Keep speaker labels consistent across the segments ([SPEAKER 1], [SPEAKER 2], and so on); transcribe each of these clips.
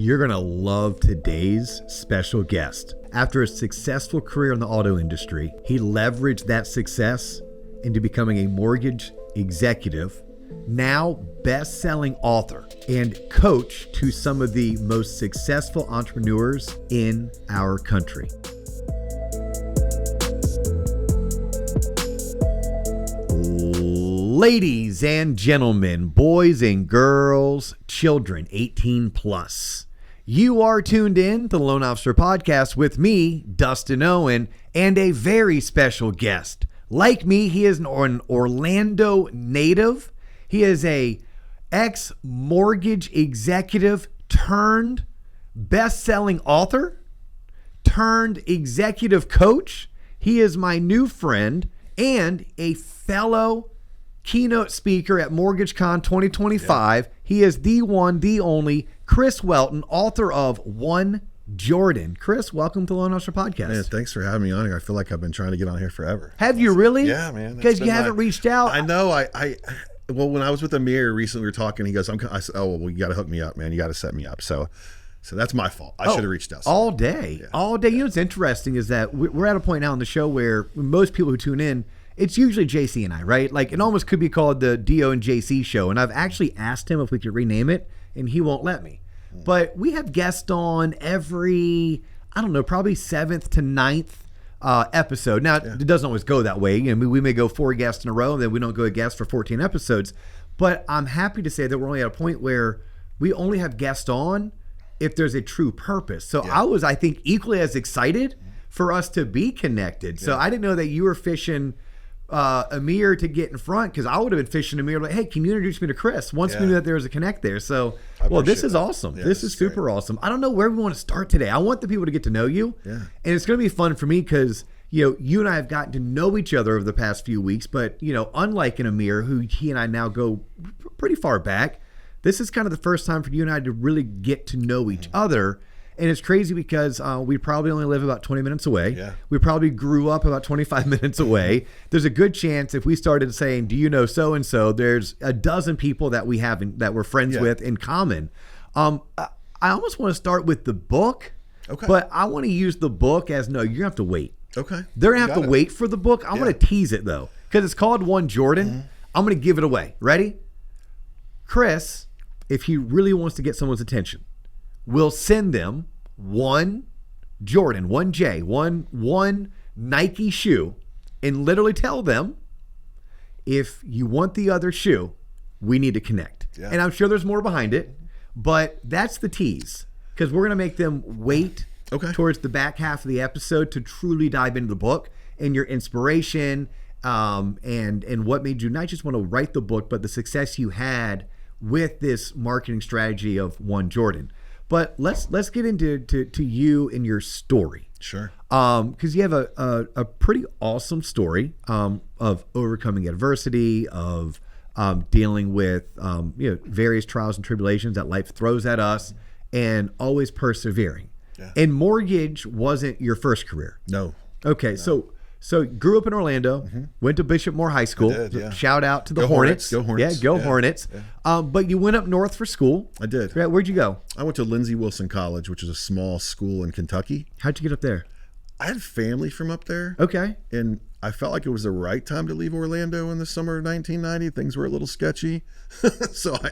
[SPEAKER 1] You're going to love today's special guest. After a successful career in the auto industry, he leveraged that success into becoming a mortgage executive, now best-selling author, and coach to some of the most successful entrepreneurs in our country. Ladies and gentlemen, boys and girls, children 18 plus, you are tuned in to the Loan Officer Podcast with me, Dustin Owen, and a very special guest. Like me, he is an Orlando native. He is a ex-mortgage executive turned best-selling author turned executive coach. He is my new friend and a fellow keynote speaker at MortgageCon 2025. Yeah. He is the one, the only Chris Welton, author of One Jordan. Chris, welcome to the Loan Officer Podcast.
[SPEAKER 2] Man, thanks for having me on here. I feel like I've been trying to get on here forever.
[SPEAKER 1] Have you really?
[SPEAKER 2] Yeah, man.
[SPEAKER 1] Because you haven't reached out.
[SPEAKER 2] I know. Well, when I was with Amir recently, we were talking. He goes, I said, oh, well, you got to hook me up, man. You got to set me up. So that's my fault. I should have reached out.
[SPEAKER 1] All day. All day. You know what's interesting is that we're at a point now in the show where most people who tune in, it's usually JC and I, right? Like it almost could be called the Dio and JC show. And I've actually asked him if we could rename it, and he won't let me. But we have guests on every, I don't know, probably 7th to 9th episode. Now, It doesn't always go that way. You know, we may go 4 guests in a row, and then we don't go a guest for 14 episodes. But I'm happy to say that we're only at a point where we only have guests on if there's a true purpose. So I was, I think, equally as excited for us to be connected. So I didn't know that you were fishing Amir to get in front, because I would have been fishing Amir like, hey, can you introduce me to Chris? Once we knew that there was a connect there. So, well, this is awesome. Yeah, this is super awesome. I don't know where we want to start today. I want the people to get to know you. Yeah. And it's going to be fun for me because, you know, you and I have gotten to know each other over the past few weeks. But, you know, unlike an Amir, who he and I now go pretty far back, this is kind of the first time for you and I to really get to know each other. And it's crazy because we probably only live about 20 minutes away. Yeah. We probably grew up about 25 minutes away. There's a good chance if we started saying, do you know so-and-so, there's a dozen people that we have that we're friends with in common. I almost want to start with the book, but I want to use the book as, no, you're going to have to wait. Okay. They're going to have to wait for the book. I'm going to tease it, though, because it's called One Jordan. Mm-hmm. I'm going to give it away. Ready? Chris, if he really wants to get someone's attention, we'll send them one Jordan, one J, one Nike shoe, and literally tell them, if you want the other shoe, we need to connect. Yeah. And I'm sure there's more behind it, but that's the tease, because we're going to make them wait towards the back half of the episode to truly dive into the book and your inspiration and what made you not just want to write the book, but the success you had with this marketing strategy of One Jordan. But let's get into you and your story. Sure. Because you have a pretty awesome story of overcoming adversity, of dealing with various trials and tribulations that life throws at us, and always persevering. Yeah. And mortgage wasn't your first career. No. Okay, no. So grew up in Orlando, went to Bishop Moore High School. I did, Shout out to the Hornets. Go Hornets. Yeah, go Hornets. Yeah. But you went up north for school. I did. Where'd you go?
[SPEAKER 2] I went to Lindsey Wilson College, which is a small school in Kentucky.
[SPEAKER 1] How'd you get up there?
[SPEAKER 2] I had family from up there.
[SPEAKER 1] Okay.
[SPEAKER 2] And I felt like it was the right time to leave Orlando in the summer of 1990. Things were a little sketchy. So I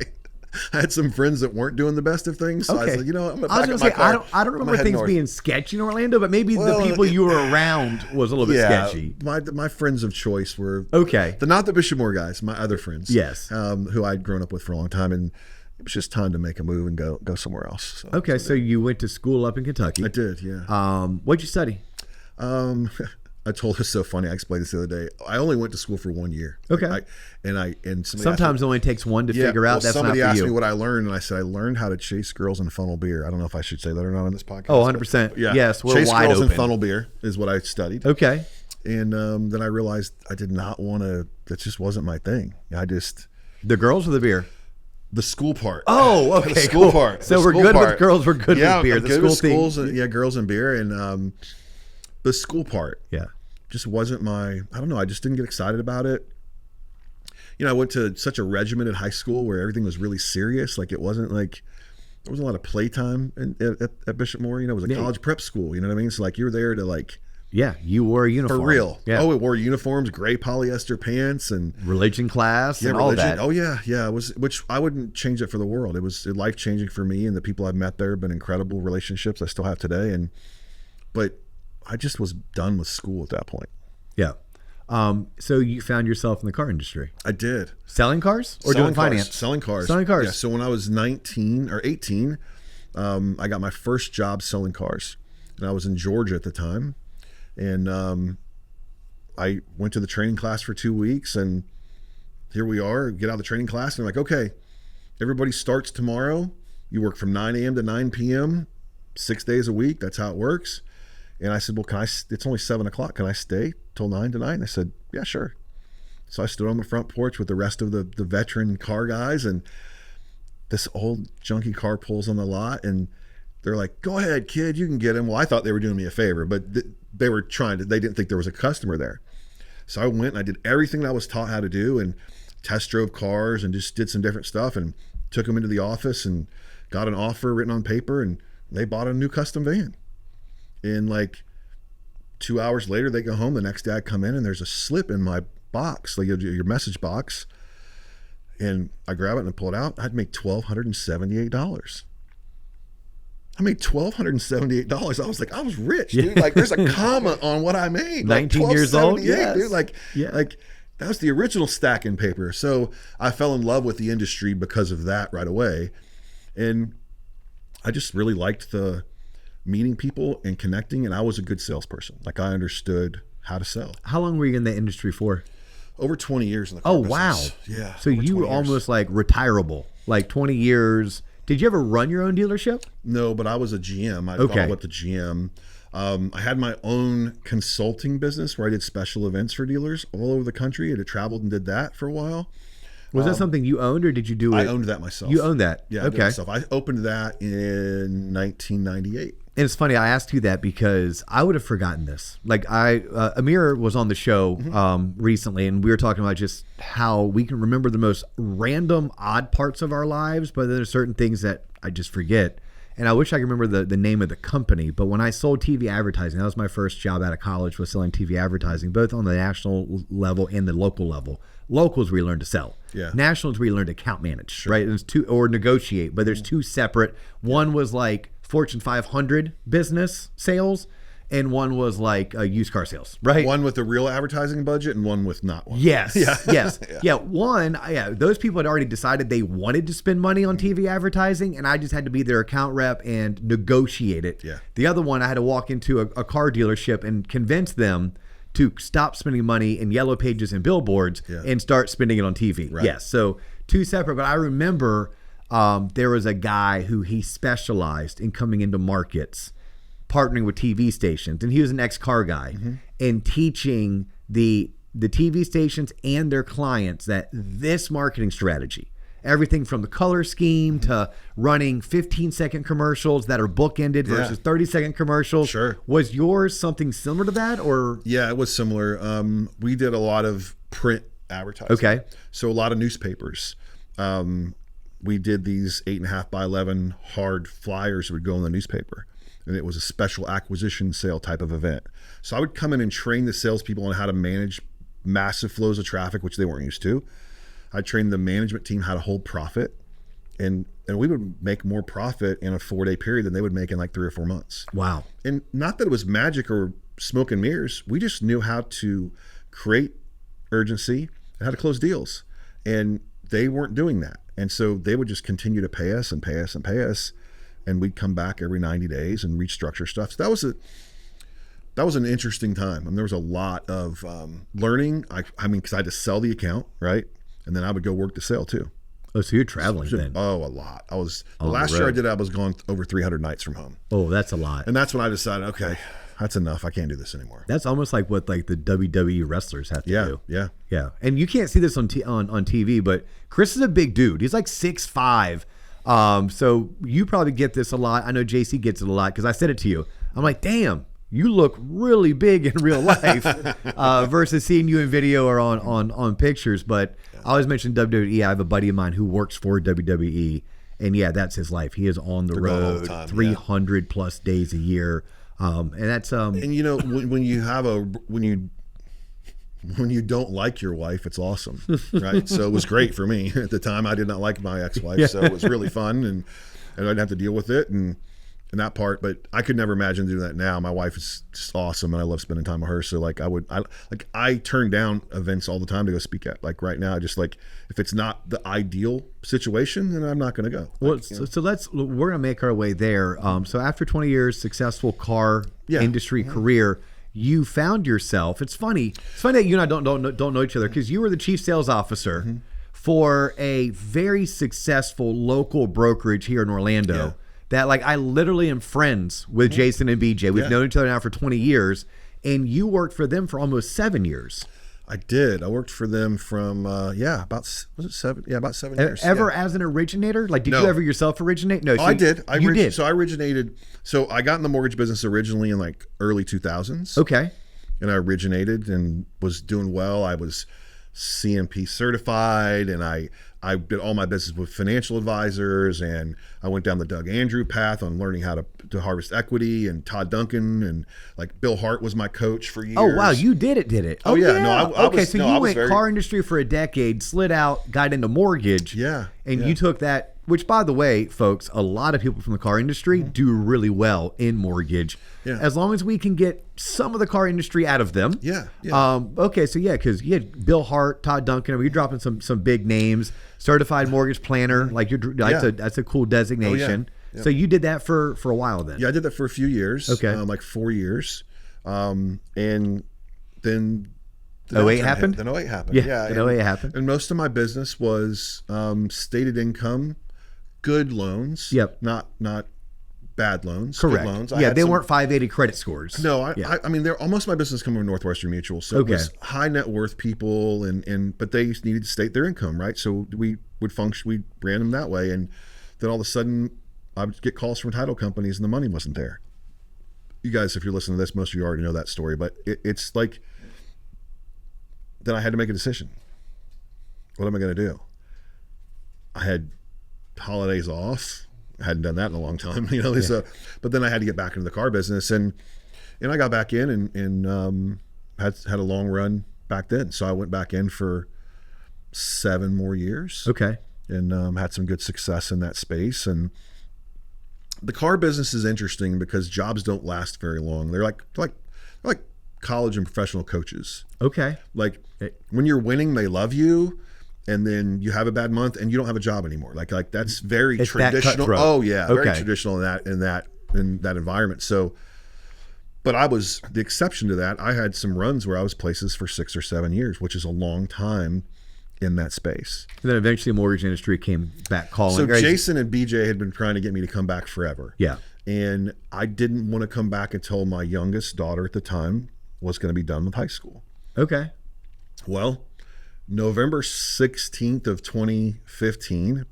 [SPEAKER 2] had some friends that weren't doing the best of things. So I was like, I'm going to pack up my car.
[SPEAKER 1] I don't remember things being sketchy in Orlando, but maybe the people you were around was a little bit sketchy.
[SPEAKER 2] My friends of choice were not the Bishop Moore guys, my other friends. Yes. Who I'd grown up with for a long time, and it was just time to make a move and go somewhere else.
[SPEAKER 1] So you went to school up in Kentucky.
[SPEAKER 2] I did, yeah.
[SPEAKER 1] What'd you study?
[SPEAKER 2] I told us so funny. I explained this the other day. I only went to school for 1 year.
[SPEAKER 1] Okay.
[SPEAKER 2] And
[SPEAKER 1] sometimes it only takes one to figure out that's not for you.
[SPEAKER 2] Somebody asked me what I learned, and I said I learned how to chase girls and funnel beer. I don't know if I should say that or not on this podcast.
[SPEAKER 1] Oh, 100%.
[SPEAKER 2] Yeah.
[SPEAKER 1] Yes, we're
[SPEAKER 2] chase
[SPEAKER 1] wide
[SPEAKER 2] girls
[SPEAKER 1] open.
[SPEAKER 2] And funnel beer is what I studied.
[SPEAKER 1] Okay.
[SPEAKER 2] And then I realized I did not want to. That just wasn't my thing.
[SPEAKER 1] The girls or the beer?
[SPEAKER 2] The school part.
[SPEAKER 1] Oh, okay.
[SPEAKER 2] The school part.
[SPEAKER 1] So we're good with girls. We're good with beer.
[SPEAKER 2] The school thing. Girls and beer, and the school part. Yeah. Just wasn't I don't know, I just didn't get excited about it. I went to such a regimented high school where everything was really serious. Like, it wasn't like there wasn't a lot of playtime at Bishop Moore. You know, it was a college prep school. You know what I mean? So like you're there to like.
[SPEAKER 1] Yeah, you wore a uniform.
[SPEAKER 2] For real.
[SPEAKER 1] Yeah.
[SPEAKER 2] Oh, we wore uniforms, gray polyester pants, and
[SPEAKER 1] religion class and all that.
[SPEAKER 2] Oh yeah, yeah. It was, which I wouldn't change it for the world. It was life changing for me, and the people I've met there have been incredible relationships I still have today. But I just was done with school at that point.
[SPEAKER 1] Yeah. So you found yourself in the car industry.
[SPEAKER 2] I did.
[SPEAKER 1] Selling cars or doing finance?
[SPEAKER 2] Selling cars.
[SPEAKER 1] Selling cars.
[SPEAKER 2] Yeah. So when I was 19 or 18, I got my first job selling cars, and I was in Georgia at the time. And I went to the training class for 2 weeks, and here we are, get out of the training class, and they're like, okay, everybody starts tomorrow. You work from 9 a.m. to 9 p.m., 6 days a week. That's how it works. And I said, well, it's only 7 o'clock. Can I stay till 9 tonight? And they said, yeah, sure. So I stood on the front porch with the rest of the veteran car guys, and this old junky car pulls on the lot, and they're like, go ahead, kid, you can get him. Well, I thought they were doing me a favor, but they were they didn't think there was a customer there. So I went and I did everything I was taught how to do, and test drove cars and just did some different stuff, and took them into the office and got an offer written on paper, and they bought a new custom van. And like 2 hours later, they go home. The next day I come in, and there's a slip in my box, like your message box. And I grab it and I pull it out. I'd make $1,278. I made $1,278. I was like, I was rich, dude. Like, there's a comma on what I made.
[SPEAKER 1] 19
[SPEAKER 2] like
[SPEAKER 1] years old,
[SPEAKER 2] yes. Dude. Like that was the original stacking paper. So I fell in love with the industry because of that right away. And I just really liked the meeting people and connecting. And I was a good salesperson. Like, I understood how to sell.
[SPEAKER 1] How long were you in the industry for?
[SPEAKER 2] Over 20 years in the car business.
[SPEAKER 1] Wow.
[SPEAKER 2] Yeah.
[SPEAKER 1] So you were almost like retirable, like 20 years. Did you ever run your own dealership?
[SPEAKER 2] No, but I was a GM. I followed up the GM. I had my own consulting business where I did special events for dealers all over the country. I traveled and did that for a while.
[SPEAKER 1] Was that something you owned, or did you do it?
[SPEAKER 2] I owned that myself.
[SPEAKER 1] You owned that?
[SPEAKER 2] Yeah, I did it myself. I opened that in 1998.
[SPEAKER 1] And it's funny, I asked you that because I would have forgotten this. Like Amir was on the show recently, and we were talking about just how we can remember the most random, odd parts of our lives, but then there's certain things that I just forget. And I wish I could remember the name of the company. But when I sold TV advertising, that was my first job out of college, was selling TV advertising, both on the national level and the local level. Local is where you learn to sell.
[SPEAKER 2] Yeah.
[SPEAKER 1] National is where you learn to account manage, right? There's two, or negotiate, but there's two separate. One was like Fortune 500 business sales, and one was like used car sales, right?
[SPEAKER 2] One with a real advertising budget and one with not one.
[SPEAKER 1] Yes, yes. Those people had already decided they wanted to spend money on TV advertising, and I just had to be their account rep and negotiate it.
[SPEAKER 2] Yeah.
[SPEAKER 1] The other one, I had to walk into a car dealership and convince them to stop spending money in yellow pages and billboards and start spending it on TV.
[SPEAKER 2] Right.
[SPEAKER 1] Yes, so two separate, but I remember there was a guy who he specialized in coming into markets, partnering with TV stations, and he was an ex-car guy, and teaching the TV stations and their clients that this marketing strategy, everything from the color scheme to running 15-second commercials that are bookended versus 30-second commercials.
[SPEAKER 2] Sure.
[SPEAKER 1] Was yours something similar to that, or?
[SPEAKER 2] Yeah, it was similar. We did a lot of print advertising.
[SPEAKER 1] Okay.
[SPEAKER 2] So a lot of newspapers. We did these 8.5 by 11 hard flyers that would go in the newspaper. And it was a special acquisition sale type of event. So I would come in and train the salespeople on how to manage massive flows of traffic, which they weren't used to. I trained the management team how to hold profit. And we would make more profit in a 4-day period than they would make in like 3 or 4 months.
[SPEAKER 1] Wow.
[SPEAKER 2] And not that it was magic or smoke and mirrors. We just knew how to create urgency and how to close deals. And they weren't doing that. And so they would just continue to pay us and pay us and pay us. And we'd come back every 90 days and restructure stuff. So that was an interesting time. And there was a lot of learning. I mean, because I had to sell the account, right? And then I would go work the sale too.
[SPEAKER 1] Oh, so you're traveling then?
[SPEAKER 2] Oh, a lot. The last year I did, I was gone over 300 nights from home.
[SPEAKER 1] Oh, that's a lot.
[SPEAKER 2] And that's when I decided, okay, that's enough. I can't do this anymore.
[SPEAKER 1] That's almost like what like the WWE wrestlers have to do.
[SPEAKER 2] Yeah.
[SPEAKER 1] And you can't see this on TV, but Chris is a big dude. He's like 6'5". So you probably get this a lot. I know JC gets it a lot because I said it to you. I'm like, damn, you look really big in real life versus seeing you in video or on pictures. But I always mention WWE. I have a buddy of mine who works for WWE, And yeah, that's his life. He is on the
[SPEAKER 2] They're gone all the
[SPEAKER 1] road
[SPEAKER 2] time,
[SPEAKER 1] 300 plus days a year. And that's
[SPEAKER 2] And you know, when you have when you don't like your wife, it's awesome, right? So it was great for me at the time. I did not like my ex-wife, so it was really fun, and I didn't have to deal with it and that part. But I could never imagine doing that now. My wife is just awesome, and I love spending time with her. So like I turn down events all the time to go speak at. Like right now, I just like, if it's not the ideal situation, then I'm not going to go.
[SPEAKER 1] well.
[SPEAKER 2] Like,
[SPEAKER 1] So we're gonna make our way there. So after 20 years, successful car industry career, you found yourself. It's funny that you and I don't know each other, because you were the chief sales officer for a very successful local brokerage here in Orlando.
[SPEAKER 2] Yeah.
[SPEAKER 1] That like I literally am friends with Jason and BJ. We've known each other now for 20 years, and you worked for them for almost 7 years.
[SPEAKER 2] I did. I worked for them from about 7? Yeah, about 7 years.
[SPEAKER 1] Ever as an originator? Like, did
[SPEAKER 2] No.
[SPEAKER 1] you ever yourself originate? No,
[SPEAKER 2] Oh, I did.
[SPEAKER 1] You did.
[SPEAKER 2] So I originated. So I got in the mortgage business originally in like early 2000s.
[SPEAKER 1] Okay.
[SPEAKER 2] And I originated and was doing well. I was CMP certified, and I did all my business with financial advisors, and I went down the Doug Andrew path on learning how to harvest equity, and Todd Duncan, and like Bill Hart was my coach for years.
[SPEAKER 1] Oh wow, you did it.
[SPEAKER 2] Oh, yeah. No, I
[SPEAKER 1] okay,
[SPEAKER 2] was-
[SPEAKER 1] so
[SPEAKER 2] no,
[SPEAKER 1] you
[SPEAKER 2] I was
[SPEAKER 1] went
[SPEAKER 2] very-
[SPEAKER 1] car industry for a decade, slid out, got into mortgage.
[SPEAKER 2] Yeah,
[SPEAKER 1] And
[SPEAKER 2] yeah.
[SPEAKER 1] you took that, which by the way, folks, a lot of people from the car industry do really well in mortgage.
[SPEAKER 2] Yeah.
[SPEAKER 1] As long as we can get some of the car industry out of them.
[SPEAKER 2] Yeah, yeah.
[SPEAKER 1] Okay, so yeah, because you had Bill Hart, Todd Duncan. I mean, you're dropping some big names. Certified mortgage planner, like that's a cool designation.
[SPEAKER 2] Yeah.
[SPEAKER 1] So you did that for a while then.
[SPEAKER 2] Yeah, I did that for a few years.
[SPEAKER 1] Okay.
[SPEAKER 2] Like 4 years. And then the
[SPEAKER 1] 08
[SPEAKER 2] downturn
[SPEAKER 1] happened?
[SPEAKER 2] hit. Then 08 happened.
[SPEAKER 1] Yeah, then 08 happened.
[SPEAKER 2] And most of my business was stated income, good loans.
[SPEAKER 1] Yep.
[SPEAKER 2] Not bad loans.
[SPEAKER 1] Correct.
[SPEAKER 2] Good loans. I
[SPEAKER 1] Yeah,
[SPEAKER 2] had
[SPEAKER 1] they
[SPEAKER 2] some-
[SPEAKER 1] weren't 580 credit scores.
[SPEAKER 2] No,
[SPEAKER 1] Yeah.
[SPEAKER 2] I mean, almost my business coming from Northwestern Mutual, so
[SPEAKER 1] Okay.
[SPEAKER 2] it was high net worth people, but they needed to state their income, right? So we ran them that way, and then all of a sudden, I would get calls from title companies, and the money wasn't there. You guys, if you're listening to this, most of you already know that story, but it's like, then I had to make a decision. What am I going to do? I had holidays off. I hadn't done that in a long time, So, but then I had to get back into the car business, and I got back in and had a long run back then. So I went back in for 7 more years.
[SPEAKER 1] Okay.
[SPEAKER 2] And had some good success in that space. And the car business is interesting because jobs don't last very long. They're like college and professional coaches.
[SPEAKER 1] Okay.
[SPEAKER 2] Like when you're winning, they love you. And then you have a bad month and you don't have a job anymore. Like that's very
[SPEAKER 1] It's that
[SPEAKER 2] traditional.
[SPEAKER 1] cutthroat.
[SPEAKER 2] Oh yeah. Very
[SPEAKER 1] Okay.
[SPEAKER 2] traditional in that environment. So, but I was the exception to that. I had some runs where I was places for 6 or 7 years, which is a long time in that space.
[SPEAKER 1] And then eventually the mortgage industry came back calling.
[SPEAKER 2] So
[SPEAKER 1] Right?
[SPEAKER 2] Jason and BJ had been trying to get me to come back forever.
[SPEAKER 1] Yeah.
[SPEAKER 2] And I didn't want to come back until my youngest daughter at the time was going to be done with high school.
[SPEAKER 1] Okay.
[SPEAKER 2] Well, November 16th of 2015,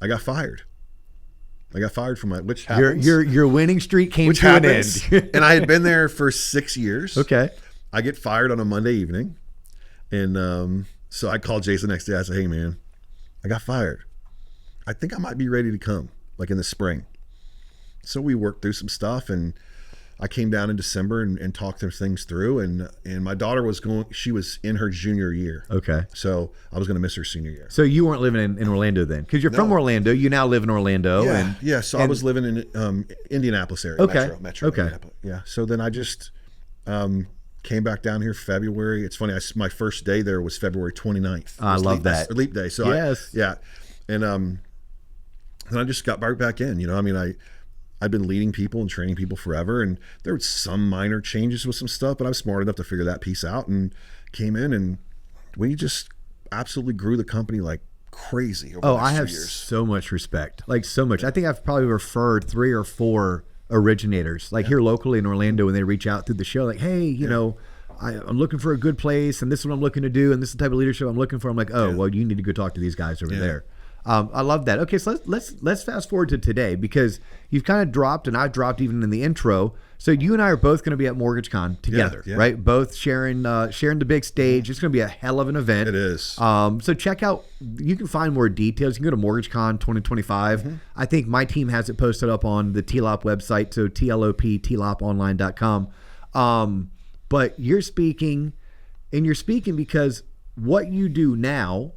[SPEAKER 2] I got fired. I got fired from which happens.
[SPEAKER 1] Your winning streak came
[SPEAKER 2] which
[SPEAKER 1] to
[SPEAKER 2] happens.
[SPEAKER 1] an end.
[SPEAKER 2] And I had been there for 6 years.
[SPEAKER 1] Okay.
[SPEAKER 2] I get fired on a Monday evening. And so I called Jason next day. I said, hey, man, I got fired. I think I might be ready to come, like in the spring. So we worked through some stuff, and I came down in December and talked things through. And my daughter she was in her junior year.
[SPEAKER 1] Okay.
[SPEAKER 2] So I was going to miss her senior year.
[SPEAKER 1] So you weren't living in Orlando then? Because you're from Orlando. You now live in Orlando.
[SPEAKER 2] Yeah. So I was living in Indianapolis area.
[SPEAKER 1] Okay.
[SPEAKER 2] Metro.
[SPEAKER 1] Okay.
[SPEAKER 2] Indianapolis. Yeah. So then I just came back down here February. It's funny. My first day there was February 29th.
[SPEAKER 1] I love that.
[SPEAKER 2] Leap day. So
[SPEAKER 1] Yes.
[SPEAKER 2] And I just got right back in. I mean, I've been leading people and training people forever, and there were some minor changes with some stuff, but I was smart enough to figure that piece out and came in, and we just absolutely grew the company like crazy over the next
[SPEAKER 1] I have
[SPEAKER 2] 2 years.
[SPEAKER 1] so much respect. Like so much. I think I've probably referred 3 or 4 originators, like here locally in Orlando, when they reach out through the show, like, hey, you know, I'm looking for a good place, and this is what I'm looking to do, and this is the type of leadership I'm looking for. I'm like, well, you need to go talk to these guys over there. I love that. Okay, so let's fast forward to today, because you've kind of dropped, and I dropped even in the intro. So you and I are both going to be at MortgageCon together,
[SPEAKER 2] Yeah.
[SPEAKER 1] right? Both sharing the big stage. It's going to be a hell of an event.
[SPEAKER 2] It is.
[SPEAKER 1] So check out. You can find more details. You can go to MortgageCon 2025. I think my team has it posted up on the TLOP website. So TLOP, TLOPonline.com. But you're speaking because what you do now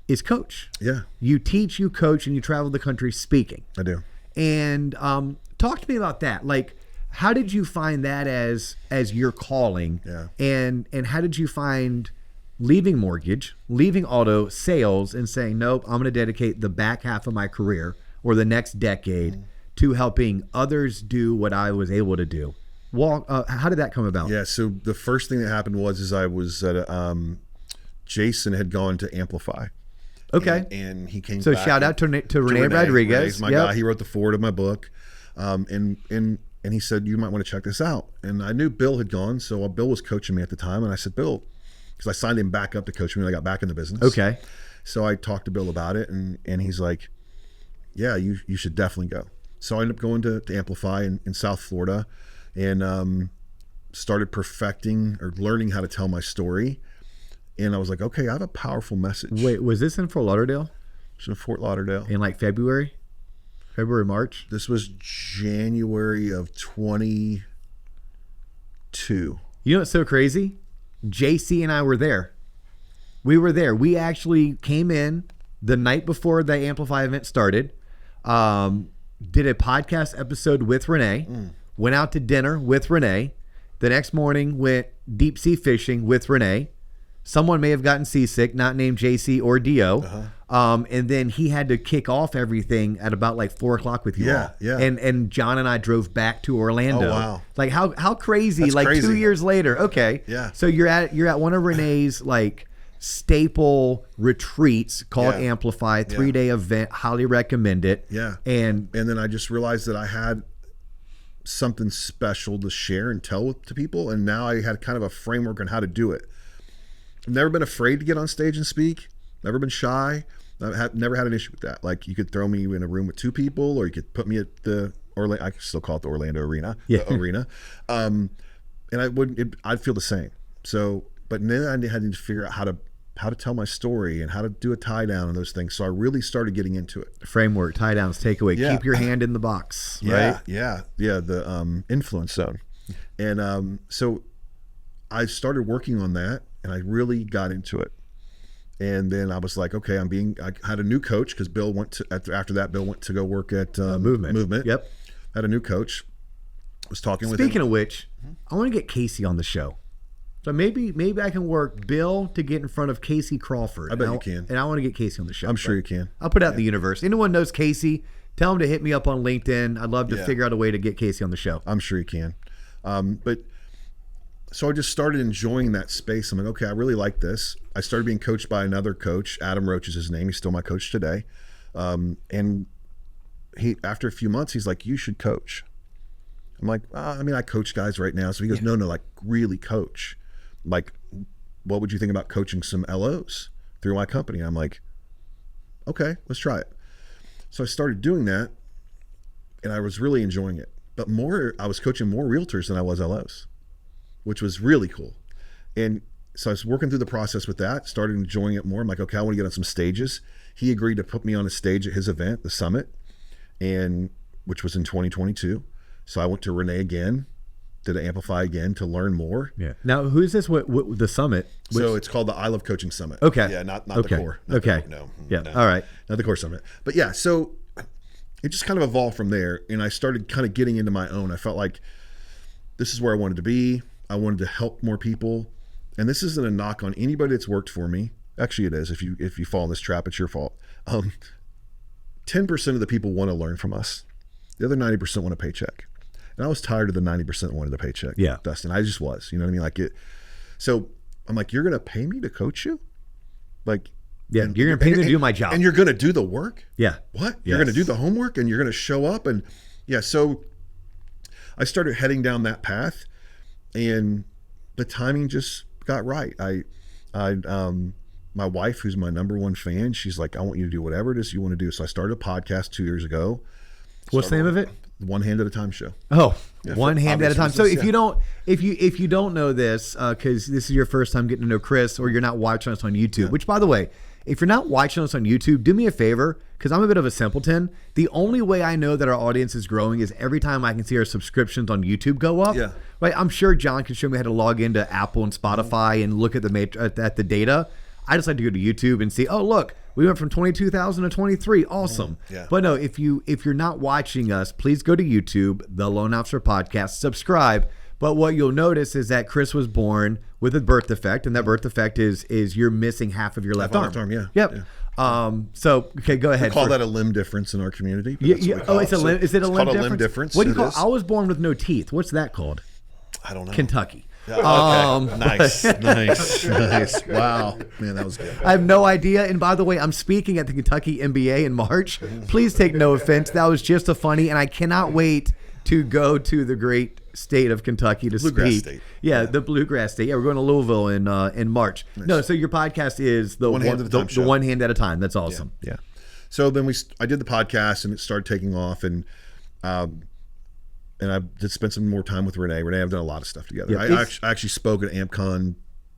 [SPEAKER 1] is coach.
[SPEAKER 2] Yeah.
[SPEAKER 1] You teach, you coach, and you travel the country speaking.
[SPEAKER 2] I do.
[SPEAKER 1] And talk to me about that. Like, how did you find that as your calling?
[SPEAKER 2] Yeah.
[SPEAKER 1] And how did you find leaving mortgage, leaving auto sales, and saying, nope, I'm going to dedicate the back half of my career or the next decade to helping others do what I was able to do? How did that come about?
[SPEAKER 2] Yeah. So the first thing that happened was I was at Jason had gone to Amplify.
[SPEAKER 1] Okay.
[SPEAKER 2] And he came
[SPEAKER 1] So
[SPEAKER 2] back
[SPEAKER 1] shout out to Renee Rodriguez.
[SPEAKER 2] Renee's my guy. He wrote the foreword of my book. And he said, you might want to check this out. And I knew Bill had gone. So Bill was coaching me at the time. And I said, Bill, because I signed him back up to coach me when I got back in the business.
[SPEAKER 1] Okay.
[SPEAKER 2] So I talked to Bill about it. And he's like, yeah, you should definitely go. So I ended up going to Amplify in South Florida, and started perfecting or learning how to tell my story. And I was like, okay, I have a powerful message.
[SPEAKER 1] Wait, was this in Fort Lauderdale?
[SPEAKER 2] It's in Fort Lauderdale.
[SPEAKER 1] In like February, March?
[SPEAKER 2] This was January of 22.
[SPEAKER 1] You know what's so crazy? JC and I were there. We were there. We actually came in the night before the Amplify event started, did a podcast episode with Renee, went out to dinner with Renee. The next morning went deep sea fishing with Renee. Someone may have gotten seasick, not named JC or Dio. And then he had to kick off everything at about like 4:00 with you all.
[SPEAKER 2] Yeah.
[SPEAKER 1] And John and I drove back to Orlando.
[SPEAKER 2] Oh, wow.
[SPEAKER 1] Like how crazy,
[SPEAKER 2] That's
[SPEAKER 1] like
[SPEAKER 2] crazy.
[SPEAKER 1] 2 years later. Okay.
[SPEAKER 2] Yeah.
[SPEAKER 1] So you're at one of Renee's like staple retreats called
[SPEAKER 2] Yeah.
[SPEAKER 1] Amplify, 3-day event. Highly recommend it.
[SPEAKER 2] Yeah.
[SPEAKER 1] And
[SPEAKER 2] then I just realized that I had something special to share and tell to people. And now I had kind of a framework on how to do it. I've never been afraid to get on stage and speak. Never been shy. Never had an issue with that. Like, you could throw me in a room with 2 people, or you could put me at the I still call it the Orlando Arena.
[SPEAKER 1] Yeah.
[SPEAKER 2] The arena. And I'd feel the same. So, but then I had to figure out how to tell my story and how to do a tie down and those things. So I really started getting into it.
[SPEAKER 1] framework, tie downs, takeaway,
[SPEAKER 2] Yeah.
[SPEAKER 1] keep your hand in the box.
[SPEAKER 2] Yeah,
[SPEAKER 1] Right.
[SPEAKER 2] yeah. The influence zone. And so I started working on that, and I really got into it. And then I was like, okay, I had a new coach, because Bill after that, Bill went to go work at Movement.
[SPEAKER 1] Yep.
[SPEAKER 2] Had a new coach. Was talking with him.
[SPEAKER 1] Speaking of which, I want to get Casey on the show. So maybe I can work Bill to get in front of Casey Crawford.
[SPEAKER 2] I bet you can.
[SPEAKER 1] And I want to get Casey on the show.
[SPEAKER 2] I'm sure
[SPEAKER 1] But
[SPEAKER 2] you can.
[SPEAKER 1] I'll put it out in the universe. Anyone knows Casey, tell him to hit me up on LinkedIn. I'd love to
[SPEAKER 2] Yeah.
[SPEAKER 1] figure out a way to get Casey on the show.
[SPEAKER 2] I'm sure you can. But so I just started enjoying that space. I'm like, okay, I really like this. I started being coached by another coach. Adam Roach is his name. He's still my coach today. And after a few months, he's like, you should coach. I'm like, I coach guys right now. So he goes, no, like, really coach. Like, what would you think about coaching some LOs through my company? I'm like, okay, let's try it. So I started doing that, and I was really enjoying it. But I was coaching more realtors than I was LOs, which was really cool. And so I was working through the process with that, started enjoying it more. I'm like, okay, I want to get on some stages. He agreed to put me on a stage at his event, the Summit, which was in 2022. So I went to Renee again, did Amplify again to learn more.
[SPEAKER 1] Yeah. Now, who is this? What the summit?
[SPEAKER 2] So it's called the I Love Coaching Summit.
[SPEAKER 1] Okay.
[SPEAKER 2] Yeah, not
[SPEAKER 1] Okay.
[SPEAKER 2] the core.
[SPEAKER 1] Okay.
[SPEAKER 2] No.
[SPEAKER 1] Yeah.
[SPEAKER 2] No.
[SPEAKER 1] All right.
[SPEAKER 2] Not the core summit. But yeah, so it just kind of evolved from there, and I started kind of getting into my own. I felt like this is where I wanted to be. I wanted to help more people. And this isn't a knock on anybody that's worked for me. Actually, it is. If you fall in this trap, it's your fault. 10% of the people want to learn from us. The other 90% want a paycheck. And I was tired of the 90% wanted a paycheck.
[SPEAKER 1] Yeah.
[SPEAKER 2] Dustin, I just was. You know what I mean? Like it. So I'm like, you're going to pay me to coach you? Like,
[SPEAKER 1] Yeah. You're going to pay me to do my job.
[SPEAKER 2] And you're going to do the work?
[SPEAKER 1] Yeah.
[SPEAKER 2] What? You're going to do the homework, and you're going to show up? And yeah, so I started heading down that path, and the timing just got right. My my wife, who's my number one fan, she's like, I want you to do whatever it is you want to do. So I started a podcast 2 years ago.
[SPEAKER 1] What's the name of it?
[SPEAKER 2] One Hand at a Time show.
[SPEAKER 1] Oh,
[SPEAKER 2] Yeah,
[SPEAKER 1] one
[SPEAKER 2] for
[SPEAKER 1] hand at a
[SPEAKER 2] obvious
[SPEAKER 1] time. So
[SPEAKER 2] reasons,
[SPEAKER 1] if you don't know this, because this is your first time getting to know Chris, or you're not watching us on YouTube, which, by the way, if you're not watching us on YouTube, do me a favor, because I'm a bit of a simpleton. The only way I know that our audience is growing is every time I can see our subscriptions on YouTube go up.
[SPEAKER 2] Yeah.
[SPEAKER 1] Right. I'm sure John can show me how to log into Apple and Spotify and look at the data. I just like to go to YouTube and see, oh, look, we went from 22,000 to 23. Awesome.
[SPEAKER 2] Yeah.
[SPEAKER 1] But no, if you're not watching us, please go to YouTube, the Loan Officer Podcast, subscribe. But what you'll notice is that Chris was born with a birth defect, and that birth defect is you're missing half of your left arm.
[SPEAKER 2] Left arm, yeah.
[SPEAKER 1] Yep.
[SPEAKER 2] Yeah.
[SPEAKER 1] So okay, go ahead.
[SPEAKER 2] We call that a limb difference in our community. But
[SPEAKER 1] Yeah,
[SPEAKER 2] that's what we
[SPEAKER 1] oh,
[SPEAKER 2] call
[SPEAKER 1] it's a limb. Is it a
[SPEAKER 2] it's
[SPEAKER 1] limb
[SPEAKER 2] called
[SPEAKER 1] difference?
[SPEAKER 2] a limb difference.
[SPEAKER 1] What do you
[SPEAKER 2] It
[SPEAKER 1] call?
[SPEAKER 2] is.
[SPEAKER 1] I was born with no teeth. What's that called?
[SPEAKER 2] I don't know.
[SPEAKER 1] Kentucky.
[SPEAKER 2] Yeah, okay. Nice. Wow, man, that was good.
[SPEAKER 1] I have no idea. And by the way, I'm speaking at the Kentucky MBA in March. Please take no offense. That was just a funny, and I cannot wait to go to the great state of Kentucky to
[SPEAKER 2] Bluegrass
[SPEAKER 1] speak.
[SPEAKER 2] state.
[SPEAKER 1] Yeah, the Bluegrass State. Yeah, we're going to Louisville in March.
[SPEAKER 2] Nice.
[SPEAKER 1] No, so your podcast is the
[SPEAKER 2] One Hand at a Time
[SPEAKER 1] the
[SPEAKER 2] show.
[SPEAKER 1] one hand at a time. That's awesome.
[SPEAKER 2] Yeah. So then I did the podcast, and it started taking off, and I did spend some more time with Renee. Renee, I've done a lot of stuff together.
[SPEAKER 1] Yeah,
[SPEAKER 2] I actually spoke at AmpCon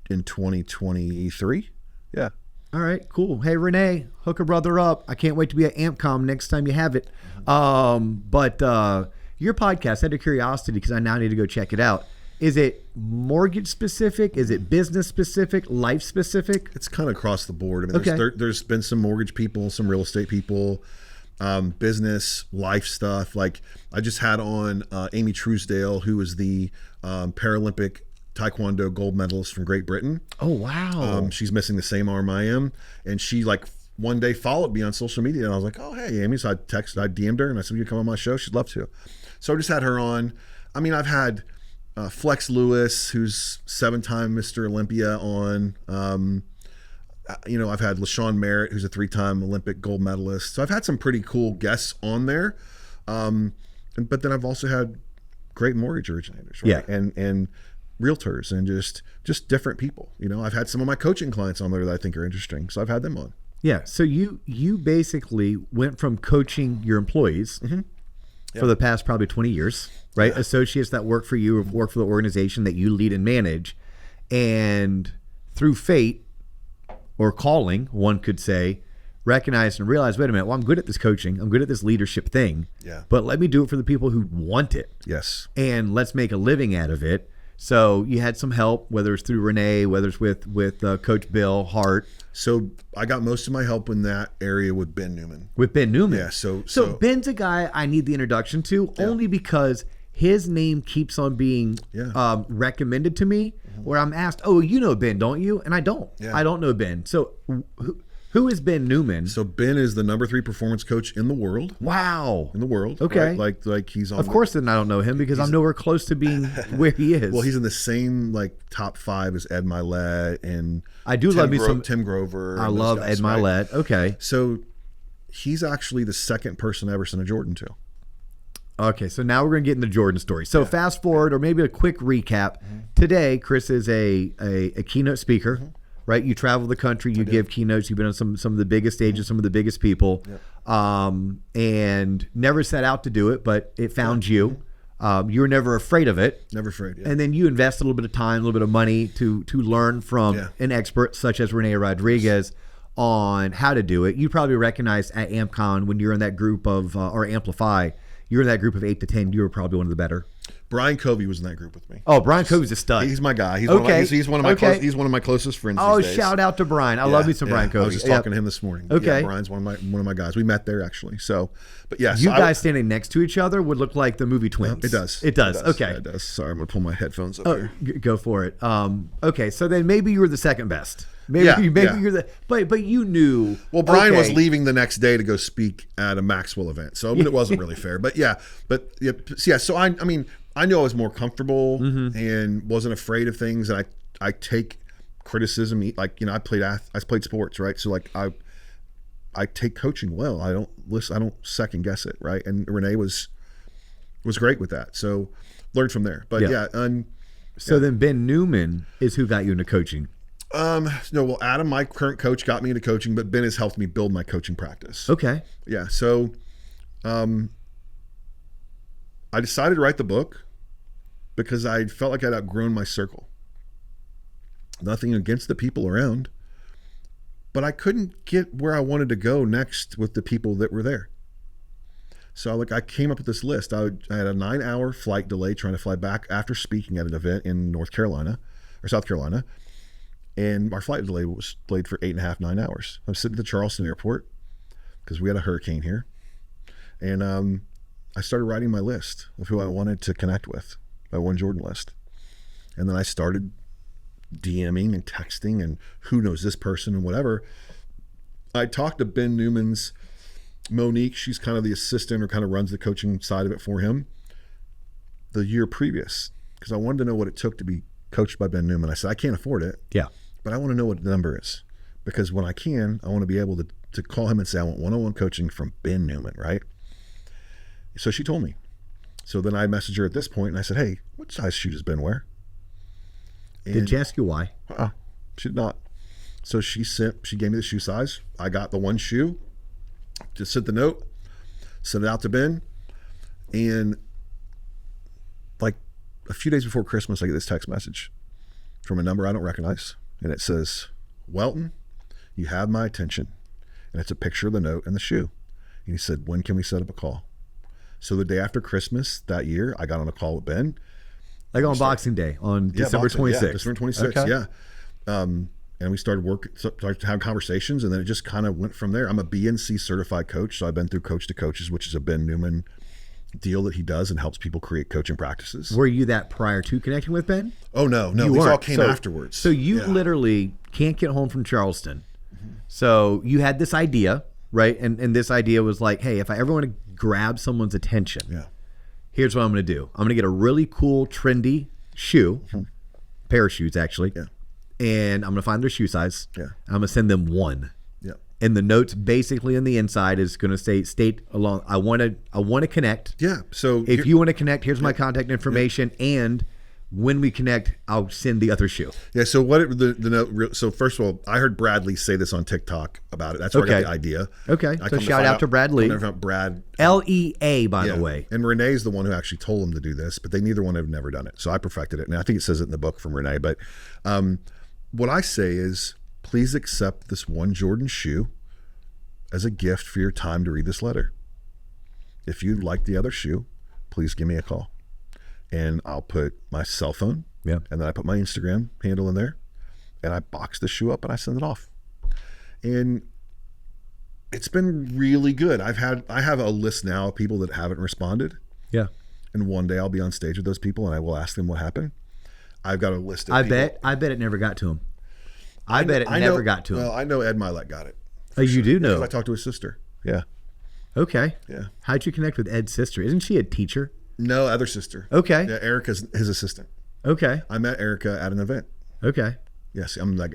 [SPEAKER 2] in 2023. Yeah.
[SPEAKER 1] All right, cool. Hey, Renee, hook a brother up. I can't wait to be at AmpCom next time you have it. But your podcast, out of curiosity, because I now need to go check it out, is it mortgage specific? Is it business specific? Life specific?
[SPEAKER 2] It's kind of across the board. I mean,
[SPEAKER 1] Okay.
[SPEAKER 2] there's been some mortgage people, some real estate people, business, life stuff. Like I just had on Amy Truesdale, who is the Paralympic Taekwondo gold medalist from Great Britain.
[SPEAKER 1] Oh, wow.
[SPEAKER 2] She's missing the same arm I am, and she like one day followed me on social media, and I was like, "Oh, hey, Amy." So I DM'd her, and I said, "You come on my show?" She'd love to. So I just had her on. I mean, I've had Flex Lewis, who's 7-time Mr. Olympia, on. I've had LaShawn Merritt, who's a 3-time Olympic gold medalist. So I've had some pretty cool guests on there. But then I've also had great mortgage originators, right?
[SPEAKER 1] Yeah.
[SPEAKER 2] And realtors and just different people. I've had some of my coaching clients on there that I think are interesting. So I've had them on.
[SPEAKER 1] Yeah. So you basically went from coaching your employees for the past probably 20 years, right? Yeah. Associates that work for you or work for the organization that you lead and manage. And through fate or calling, one could say, recognize and realize, wait a minute, well, I'm good at this coaching. I'm good at this leadership thing.
[SPEAKER 2] Yeah.
[SPEAKER 1] But let me do it for the people who want it.
[SPEAKER 2] Yes.
[SPEAKER 1] And let's make a living out of it. So you had some help, whether it's through Renee, whether it's with Coach Bill Hart.
[SPEAKER 2] So I got most of my help in that area with Ben Newman.
[SPEAKER 1] With Ben Newman.
[SPEAKER 2] Yeah. So
[SPEAKER 1] Ben's a guy I need the introduction to only because his name keeps on being recommended to me, where I'm asked, "Oh, you know Ben, don't you?" And I don't.
[SPEAKER 2] Yeah.
[SPEAKER 1] I don't know Ben. So who is Ben Newman?
[SPEAKER 2] So Ben is the number 3 performance coach in the world.
[SPEAKER 1] Wow.
[SPEAKER 2] In the world.
[SPEAKER 1] Okay.
[SPEAKER 2] Right? Like he's on.
[SPEAKER 1] Of course, then I don't know him because I'm nowhere close to being where he is.
[SPEAKER 2] Well, he's in the same top 5 as Ed Milet and
[SPEAKER 1] I do love me some
[SPEAKER 2] Tim Grover.
[SPEAKER 1] I
[SPEAKER 2] and those
[SPEAKER 1] love
[SPEAKER 2] guys,
[SPEAKER 1] Ed
[SPEAKER 2] right?
[SPEAKER 1] Milet. Okay.
[SPEAKER 2] So he's actually the second person I ever sent a Jordan to.
[SPEAKER 1] Okay, so now we're going to get into the Jordan story. So fast forward, or maybe a quick recap. Today, Chris is a keynote speaker, right? You travel the country, you give keynotes, you've been on some of the biggest stages, some of the biggest people, and never set out to do it, but it found you. You were never afraid of it.
[SPEAKER 2] Never afraid. Yeah.
[SPEAKER 1] And then you invest a little bit of time, a little bit of money to learn from an expert such as Renee Rodriguez on how to do it. You probably recognized at AmpCon when you're in that group of, or Amplify, you're in that group of 8 to 10. You were probably one of the better.
[SPEAKER 2] Brian Covey was in that group with me.
[SPEAKER 1] Oh, Brian Covey's a stud.
[SPEAKER 2] He's my guy. He's
[SPEAKER 1] Okay.
[SPEAKER 2] He's one of my
[SPEAKER 1] Okay.
[SPEAKER 2] he's one of my closest friends.
[SPEAKER 1] Oh,
[SPEAKER 2] these days.
[SPEAKER 1] shout out to Brian. I love me some Brian Covey.
[SPEAKER 2] I was just talking to him this morning.
[SPEAKER 1] Okay.
[SPEAKER 2] Yeah, Brian's one of my guys. We met there actually. So, but yes,
[SPEAKER 1] You guys standing next to each other would look like the movie Twins.
[SPEAKER 2] It does.
[SPEAKER 1] It does. Okay.
[SPEAKER 2] Yeah, it does. Sorry, I'm gonna pull my headphones up
[SPEAKER 1] Oh,
[SPEAKER 2] here.
[SPEAKER 1] go for it. Okay, so then maybe you were the second best. Maybe you're the but you knew.
[SPEAKER 2] Well, Brian was
[SPEAKER 1] okay,
[SPEAKER 2] leaving the next day to go speak at a Maxwell event, so it wasn't really fair. But so I mean, I knew I was more comfortable and wasn't afraid of things, and I take criticism. Like I played sports, right? So like I take coaching well. I don't second guess it, right? And Renee was great with that, so learned from there. But
[SPEAKER 1] So then Ben Newman is who got you into coaching.
[SPEAKER 2] No, well, Adam, my current coach, got me into coaching, but Ben has helped me build my coaching practice.
[SPEAKER 1] Okay.
[SPEAKER 2] Yeah. So, I decided to write the book because I felt like I'd outgrown my circle. Nothing against the people around, but I couldn't get where I wanted to go next with the people that were there. So I came up with this list. I had a 9-hour flight delay trying to fly back after speaking at an event in North Carolina or South Carolina. And our flight delay was delayed for 8.5, 9 hours. I was sitting at the Charleston airport because we had a hurricane here. And I started writing my list of who I wanted to connect with, my One Jordan list. And then I started DMing and texting and who knows this person and whatever. I talked to Ben Newman's Monique. She's kind of the assistant or kind of runs the coaching side of it for him the year previous because I wanted to know what it took to be coached by Ben Newman. I said, I can't afford it.
[SPEAKER 1] Yeah.
[SPEAKER 2] But I want to know what the number is because when I can, I want to be able to call him and say, I want one-on-one coaching from Ben Newman, right? So she told me. So then I messaged her at this point and I said, hey, what size shoe does Ben wear? And
[SPEAKER 1] Did she ask you why?
[SPEAKER 2] she did not. So she gave me the shoe size. I got the one shoe, just sent the note, sent it out to Ben. And like a few days before Christmas, I get this text message from a number I don't recognize. And it says, Welton, you have my attention. And it's a picture of the note and the shoe. And he said, when can we set up a call? So the day after Christmas that year, I got on a call with Ben.
[SPEAKER 1] Like on Boxing Day on December 26th.
[SPEAKER 2] Yeah, December 26th,
[SPEAKER 1] Okay.
[SPEAKER 2] yeah. And we started to have conversations, and then it just kind of went from there. I'm a BNC certified coach, so I've been through Coach to Coaches, which is a Ben Newman deal that he does and helps people create coaching practices.
[SPEAKER 1] Were you that prior to connecting with Ben?
[SPEAKER 2] Oh, no.
[SPEAKER 1] You
[SPEAKER 2] These all
[SPEAKER 1] weren't.
[SPEAKER 2] came afterwards.
[SPEAKER 1] So you literally can't get home from Charleston. So you had this idea, right? And this idea was like, hey, if I ever want to grab someone's attention, here's what I'm going to do. I'm going to get a really cool, trendy shoe, pair of shoes actually, and I'm going to find their shoe size. I'm going to send them one. And the notes basically in the inside is going to state along, I want to connect.
[SPEAKER 2] So
[SPEAKER 1] if you want to connect, here's my contact information. And when we connect, I'll send the other shoe.
[SPEAKER 2] So the note, so first of all, I heard Bradley say this on TikTok about it. That's where I got the idea.
[SPEAKER 1] So shout out to Bradley.
[SPEAKER 2] Brad.
[SPEAKER 1] LEA, by the way.
[SPEAKER 2] And Renee's the one who actually told him to do this, but they neither one have never done it. So I perfected it. And I think it says it in the book from Renee. But what I say is, please accept this one Jordan shoe as a gift for your time to read this letter. If you like the other shoe, please give me a call. And I'll put my cell phone, and then I put my Instagram handle in there, and I box the shoe up and I send it off. And it's been really good. I have a list now of people that haven't responded. And one day I'll be on stage with those people and I will ask them what happened. I've got a list of people.
[SPEAKER 1] I bet it never got to him. I bet it never got to him.
[SPEAKER 2] Well, I know Ed Milet got it.
[SPEAKER 1] Oh, you do know?
[SPEAKER 2] I talked to his sister. Yeah.
[SPEAKER 1] Okay.
[SPEAKER 2] Yeah.
[SPEAKER 1] How'd you connect with Ed's sister? Isn't she a teacher?
[SPEAKER 2] No, other sister.
[SPEAKER 1] Okay.
[SPEAKER 2] Yeah, Erica's his assistant.
[SPEAKER 1] Okay.
[SPEAKER 2] I met Erica at an event.
[SPEAKER 1] Okay.
[SPEAKER 2] Yes, I met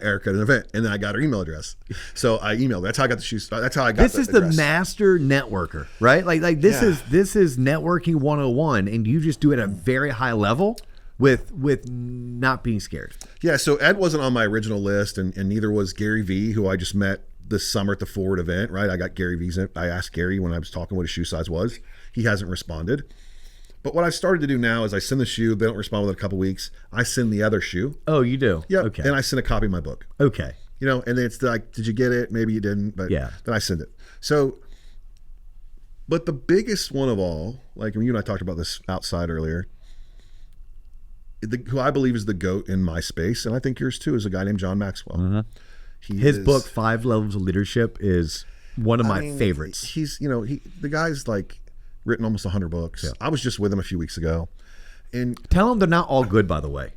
[SPEAKER 2] Erica at an event, and then I got her email address. So I emailed her. That's how I got the shoes. That's how I got.
[SPEAKER 1] This is the master networker, right? Like this is networking 101, and you just do it at a very high level with not being scared.
[SPEAKER 2] Yeah. So Ed wasn't on my original list, and neither was Gary V, who I just met this summer at the Forward event. Right. I got Gary V's. I asked Gary when I was talking what his shoe size was. He hasn't responded. But what I started to do now is I send the shoe. They don't respond within a couple weeks. I send the other shoe.
[SPEAKER 1] Oh, you do?
[SPEAKER 2] Yeah.
[SPEAKER 1] Okay.
[SPEAKER 2] And I send a copy of my book.
[SPEAKER 1] Okay.
[SPEAKER 2] And then it's like, did you get it? Maybe you didn't, but then I send it. So, but the biggest one of all, like when you and I talked about this outside earlier, who I believe is the GOAT in my space, and I think yours too, is a guy named John Maxwell.
[SPEAKER 1] His book, 5 Levels of Leadership, is one of my favorites.
[SPEAKER 2] He's, the guy's like written almost 100 books. I was just with him a few weeks ago. And
[SPEAKER 1] tell him they're not all good, by the way.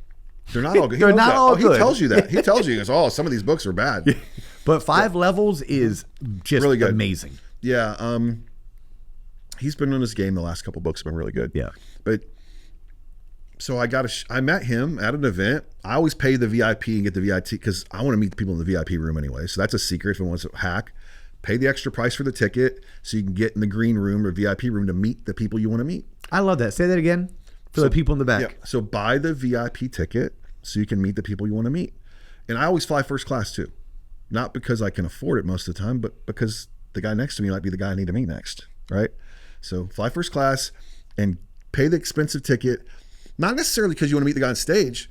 [SPEAKER 2] They're not all good.
[SPEAKER 1] They're not all good.
[SPEAKER 2] He tells you that. He tells you, he goes, some of these books are bad.
[SPEAKER 1] But 5 Levels is just
[SPEAKER 2] really good.
[SPEAKER 1] Amazing.
[SPEAKER 2] Yeah. He's been on his game. The last couple books have been really good.
[SPEAKER 1] Yeah.
[SPEAKER 2] But so I met him at an event. I always pay the VIP and get the VIP because I want to meet the people in the VIP room anyway. So that's a secret if anyone wants to hack. Pay the extra price for the ticket so you can get in the green room or VIP room to meet the people you want to meet.
[SPEAKER 1] I love that. Say that again for the people in the back.
[SPEAKER 2] Yeah. So buy the VIP ticket so you can meet the people you want to meet. And I always fly first class too. Not because I can afford it most of the time, but because the guy next to me might be the guy I need to meet next, right? So fly first class and pay the expensive ticket, not necessarily because you want to meet the guy on stage,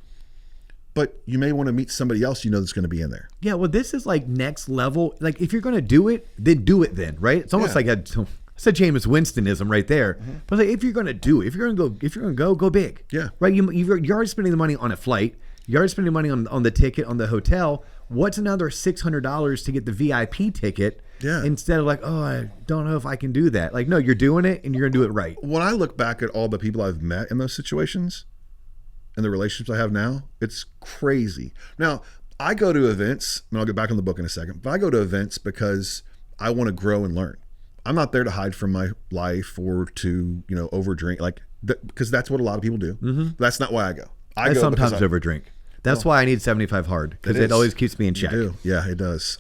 [SPEAKER 2] but you may want to meet somebody else you know that's going to be in there.
[SPEAKER 1] Yeah, well, this is like next level. Like, if you're going to do it then, right? It's almost like it's a Jameis Winstonism right there. But like, if you're going to do it, if you're going to go big.
[SPEAKER 2] Yeah.
[SPEAKER 1] Right? You're already spending the money on a flight. You're already spending money on the ticket, on the hotel. What's another $600 to get the VIP ticket?
[SPEAKER 2] Yeah.
[SPEAKER 1] Instead of like, oh, I don't know if I can do that. Like, no, you're doing it and you're going to do it right.
[SPEAKER 2] When I look back at all the people I've met in those situations and the relationships I have now, it's crazy. Now, I go to events, and I'll get back on the book in a second, but I go to events because I want to grow and learn. I'm not there to hide from my life or to, overdrink, because that's what a lot of people do. Mm-hmm. That's not why I go.
[SPEAKER 1] I sometimes overdrink. That's why I need 75 hard, because it always keeps me in check.
[SPEAKER 2] You do. Yeah, it does.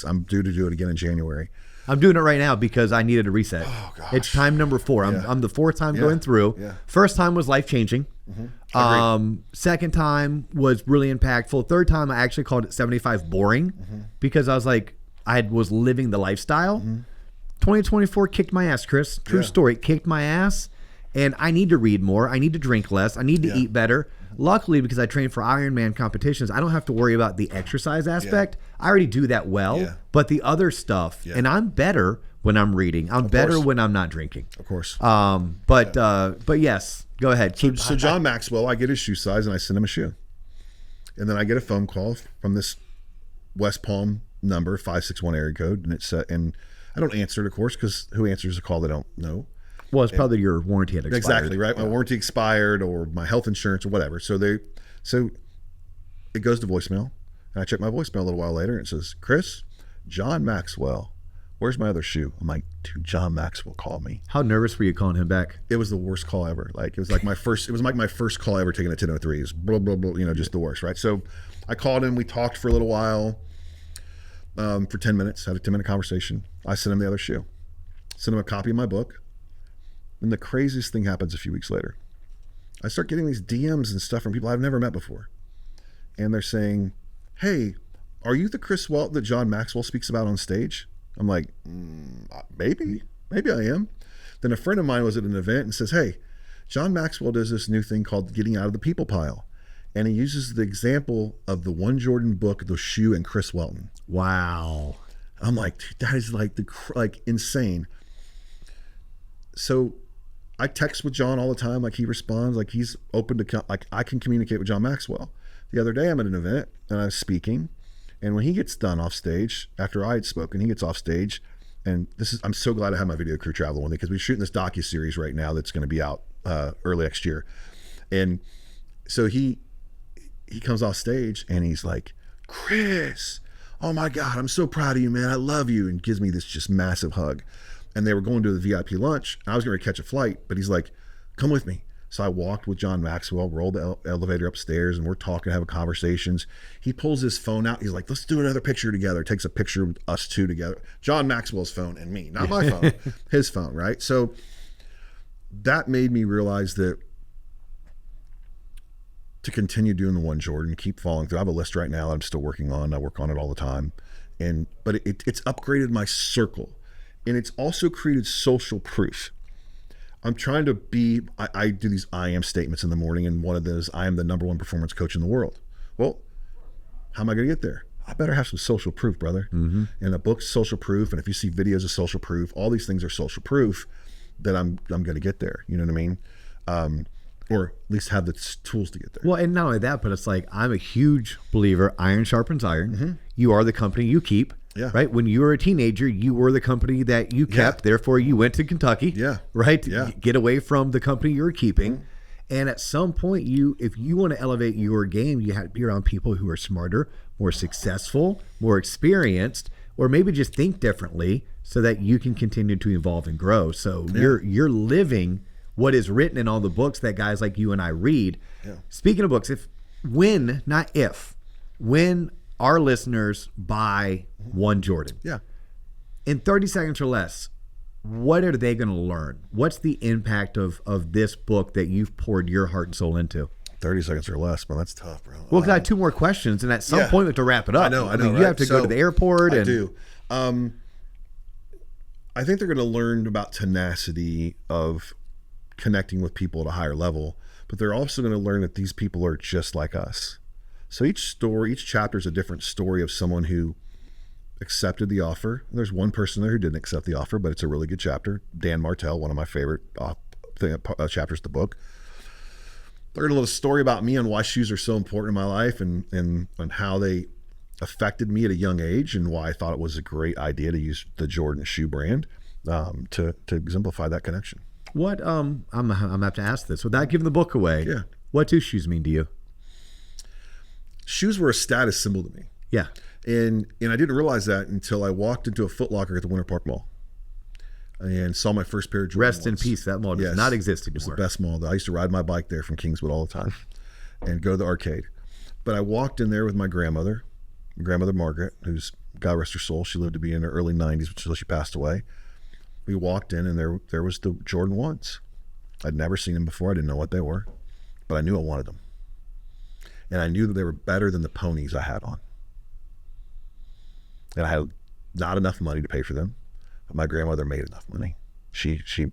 [SPEAKER 2] I'm due to do it again in January.
[SPEAKER 1] I'm doing it right now because I needed a reset.
[SPEAKER 2] Oh, gosh.
[SPEAKER 1] It's time number 4. I'm the 4th time going through.
[SPEAKER 2] Yeah.
[SPEAKER 1] First time was life-changing. Mm-hmm. Second time was really impactful. Third time, I actually called it 75 boring because I was like, was living the lifestyle. 2024 kicked my ass, Chris. True story. It kicked my ass. And I need to read more. I need to drink less. I need to eat better. Luckily, because I train for Ironman competitions, I don't have to worry about the exercise aspect. I already do that well. But the other stuff, and I'm better when I'm reading. I'm better when I'm not drinking.
[SPEAKER 2] Of course.
[SPEAKER 1] But yes, go ahead.
[SPEAKER 2] So John Maxwell, I get his shoe size and I send him a shoe. And then I get a phone call from this West Palm number, 561 area code. And I don't answer it, of course, because who answers a call they don't know?
[SPEAKER 1] Well, it's probably your warranty had expired.
[SPEAKER 2] Exactly, right? My warranty expired or my health insurance or whatever. So it goes to voicemail. And I check my voicemail a little while later and it says, Chris, John Maxwell, where's my other shoe? I'm like, dude, John Maxwell called me.
[SPEAKER 1] How nervous were you calling him back?
[SPEAKER 2] It was the worst call ever. It was like my first call ever taking a 1003. It was blah, blah, blah, just the worst, right? So I called him, we talked for a little while, for 10 minutes, had a 10-minute conversation. I sent him the other shoe. Sent him a copy of my book. And the craziest thing happens a few weeks later. I start getting these DMs and stuff from people I've never met before. And they're saying, hey, are you the Chris Welton that John Maxwell speaks about on stage? I'm like, maybe I am. Then a friend of mine was at an event and says, hey, John Maxwell does this new thing called getting out of the people pile. And he uses the example of the One Jordan book, the shoe, and Chris Welton.
[SPEAKER 1] Wow.
[SPEAKER 2] I'm like, dude, that is insane. So I text with John all the time. He responds, he's open to, I can communicate with John Maxwell. The other day I'm at an event and I was speaking, and when he gets done off stage, after I had spoken, he gets off stage, and I'm so glad I have my video crew travel with me because we're shooting this docuseries right now that's going to be out early next year. And so he comes off stage and he's like, Chris, oh my God, I'm so proud of you, man. I love you. And gives me this just massive hug. And they were going to the VIP lunch. I was going to catch a flight, but he's like, come with me. So I walked with John Maxwell, rolled the elevator upstairs, and we're talking, having conversations. He pulls his phone out. He's like, let's do another picture together. Takes a picture of us two together. John Maxwell's phone and me, not my phone, his phone, right? So that made me realize that to continue doing the One Jordan, keep following through. I have a list right now that I'm still working on. I work on it all the time. But it's upgraded my circle. And it's also created social proof. I'm trying to I do these I am statements in the morning, and one of those, I am the #1 performance coach in the world. Well, how am I going to get there? I better have some social proof, brother. Mm-hmm. And a book's social proof, and if you see videos of social proof, all these things are social proof that I'm going to get there. You know what I mean? Or at least have the tools to get there.
[SPEAKER 1] Well, and not only that, but it's I'm a huge believer, iron sharpens iron. Mm-hmm. You are the company you keep.
[SPEAKER 2] Yeah.
[SPEAKER 1] Right. When you were a teenager, you were the company that you kept. Yeah. Therefore, you went to Kentucky.
[SPEAKER 2] Yeah.
[SPEAKER 1] Right.
[SPEAKER 2] Yeah.
[SPEAKER 1] Get away from the company you were keeping.
[SPEAKER 2] Mm-hmm.
[SPEAKER 1] And at some point, if you want to elevate your game, you have to be around people who are smarter, more successful, more experienced, or maybe just think differently, so that you can continue to evolve and grow. So you're living what is written in all the books that guys like you and I read. Yeah. Speaking of books, when our listeners buy One Jordan, in 30 seconds or less, what are they going to learn? What's the impact of this book that you've poured your heart and soul into?
[SPEAKER 2] 30 seconds or less, but that's tough, bro.
[SPEAKER 1] Well, 'cause I have 2 more questions, and at some
[SPEAKER 2] Yeah.
[SPEAKER 1] point we have to wrap it up.
[SPEAKER 2] I know.
[SPEAKER 1] You
[SPEAKER 2] right?
[SPEAKER 1] have to go to the airport.
[SPEAKER 2] I do. I think they're going to learn about tenacity of connecting with people at a higher level, but they're also going to learn that these people are just like us. So each chapter is a different story of someone who accepted the offer. There's one person there who didn't accept the offer, but it's a really good chapter. Dan Martell, one of my favorite chapters of the book. They're going to tell a story about me and why shoes are so important in my life and how they affected me at a young age and why I thought it was a great idea to use the Jordan shoe brand to exemplify that connection.
[SPEAKER 1] What I'm gonna have to ask this without giving the book away.
[SPEAKER 2] Yeah.
[SPEAKER 1] What do shoes mean to you?
[SPEAKER 2] Shoes were a status symbol to me.
[SPEAKER 1] Yeah.
[SPEAKER 2] And I didn't realize that until I walked into a Foot Locker at the Winter Park Mall and saw my first pair of Jordan
[SPEAKER 1] Rest in
[SPEAKER 2] ones.
[SPEAKER 1] peace. That mall does not exist anymore.
[SPEAKER 2] It's the best mall. I used to ride my bike there from Kingswood all the time and go to the arcade. But I walked in there with my grandmother Margaret, who's, God rest her soul, she lived to be in her early 90s until she passed away. We walked in and there was the Jordan 1s. I'd never seen them before. I didn't know what they were, but I knew I wanted them. And I knew that they were better than the ponies I had on. And I had not enough money to pay for them. But my grandmother made enough money. She said,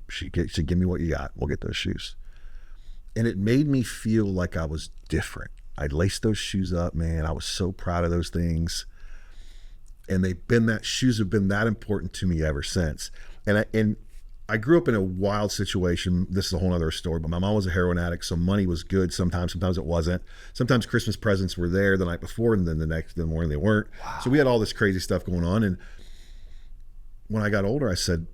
[SPEAKER 2] give me what you got. We'll get those shoes. And it made me feel like I was different. I'd laced those shoes up, man. I was so proud of those things. And shoes have been that important to me ever since. And I grew up in a wild situation. This is a whole other story, but my mom was a heroin addict, so money was good sometimes it wasn't. Sometimes Christmas presents were there the night before, and then the morning they weren't. Wow. So we had all this crazy stuff going on. And when I got older, I said,